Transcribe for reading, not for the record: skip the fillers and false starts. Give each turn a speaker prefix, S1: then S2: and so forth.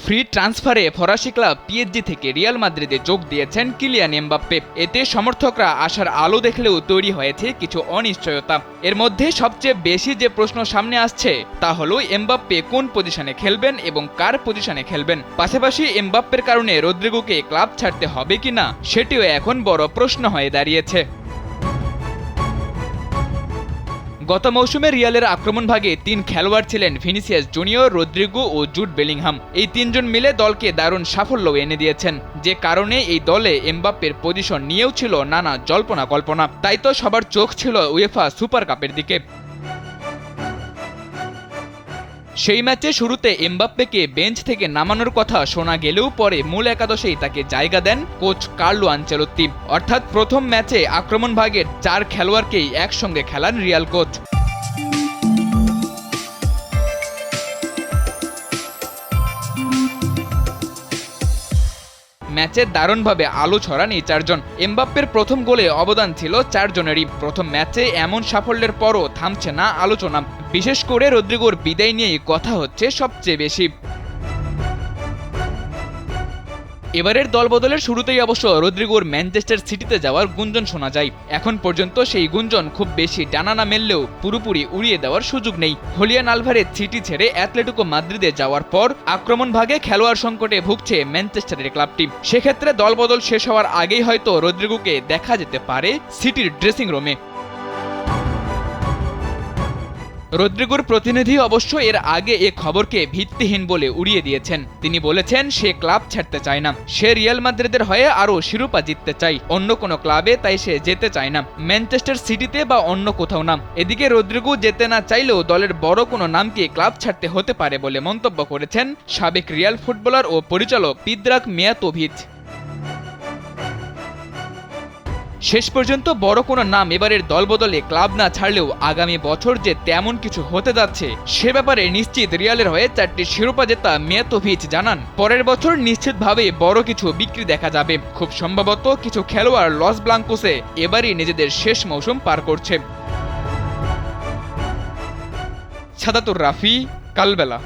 S1: Free ট্রান্সফারে ফরাসি club PSG থেকে Real মাদ্রিদে যোগ দিয়েছেন কিলিয়ান এমবাপ্পে। এতে সমর্থকরা আশার আলো দেখলেও তৈরি হয়েছে কিছু অনিশ্চয়তা। এর মধ্যে সবচেয়ে বেশি যে প্রশ্ন সামনে আসছে তা হলো এমবাপ্পে কোন পজিশনে খেলবেন এবং কার পজিশনে খেলবেন। পাশাপাশি এমবাপ্পের কারণে রদ্রিগোকে ক্লাব ছাড়তে হবে কিনা সেটিও এখন বড় প্রশ্ন হয়ে দাঁড়িয়েছে। গত মৌসুমে রিয়ালের আক্রমণ ভাগে ৩ খেলোয়াড় ছিলেন ভিনিসিয়াস জুনিয়র, রদ্রিগো ও জুড বেলিংহাম। এই ৩ জন মিলে দলকে দারুণ সাফল্য এনে দিয়েছেন, যে কারণে এই দলে এমবাপ্পের পজিশন নিয়েও ছিল নানা জল্পনা কল্পনা। তাই তো সবার চোখ ছিল উয়েফা সুপার কাপের দিকে। সেই ম্যাচে শুরুতে এমবাপ্পেকে বেঞ্চ থেকে নামানোর কথা শোনা গেলেও পরে মূল একাদশেই তাকে জায়গা দেন কোচ কার্লো আনচেলত্তি। অর্থাৎ প্রথম ম্যাচে আক্রমণ ভাগের ৪ খেলোয়াড়কেই একসঙ্গে খেলান রিয়াল কোচ। ম্যাচে দারুণভাবে আলো ছড়ান এই ৪ জন। এমবাপ্পের প্রথম গোলে অবদান ছিল ৪ জনেরই। প্রথম ম্যাচে এমন সাফল্যের পরও থামছে না আলোচনা। বিশেষ করে রদ্রিগোর বিদায় নিয়েই কথা হচ্ছে সবচেয়ে বেশি। এবারের দলবদলের শুরুতেই অবশ্য রদ্রিগোর ম্যানচেস্টার সিটিতে যাওয়ার গুঞ্জন শোনা যায়। এখন পর্যন্ত সেই গুঞ্জন খুব বেশি ডানা না মেললেও পুরোপুরি উড়িয়ে দেওয়ার সুযোগ নেই। হুলিয়ান আলভারেজ সিটি ছেড়ে অ্যাটলেটিকো মাদ্রিদে যাওয়ার পর আক্রমণ ভাগে খেলোয়াড় সংকটে ভুগছে ম্যানচেস্টারের ক্লাবটি। সেক্ষেত্রে দলবদল শেষ হওয়ার আগেই হয়তো রদ্রিগোকে দেখা যেতে পারে সিটির ড্রেসিং রুমে। রদ্রিগোর প্রতিনিধি অবশ্য এর আগে এ খবরকে ভিত্তিহীন বলে উড়িয়ে দিয়েছেন। তিনি বলেছেন সে ক্লাব ছাড়তে চায় না, সে রিয়াল মাদ্রিদের হয়ে আরও শিরোপা জিততে চায়, অন্য কোনো ক্লাবে তাই সে যেতে চায় না, ম্যানচেস্টার সিটিতে বা অন্য কোথাও না। এদিকে রদ্রিগো যেতে না চাইলেও দলের বড় কোনো নামকে ক্লাব ছাড়তে হতে পারে বলে মন্তব্য করেছেন সাবেক রিয়াল ফুটবলার ও পরিচালক পিদ্রাক মিয়াতোভিচ। শেষ পর্যন্ত বড় কোনো নাম এবারের দলবদলে ক্লাব না ছাড়লেও আগামী বছর যে তেমন কিছু হতে যাচ্ছে সে ব্যাপারে নিশ্চিত। রিয়ালের হয়ে 4টি শিরোপা জেতা মিয়াতোভিচ জানান, পরের বছর নিশ্চিতভাবে বড় কিছু বিক্রি দেখা যাবে। খুব সম্ভবত কিছু খেলোয়াড় লস ব্লাঙ্কোসে এবারই নিজেদের শেষ মৌসুম পার করছে। সাদাতুর রাফি, কালবেলা।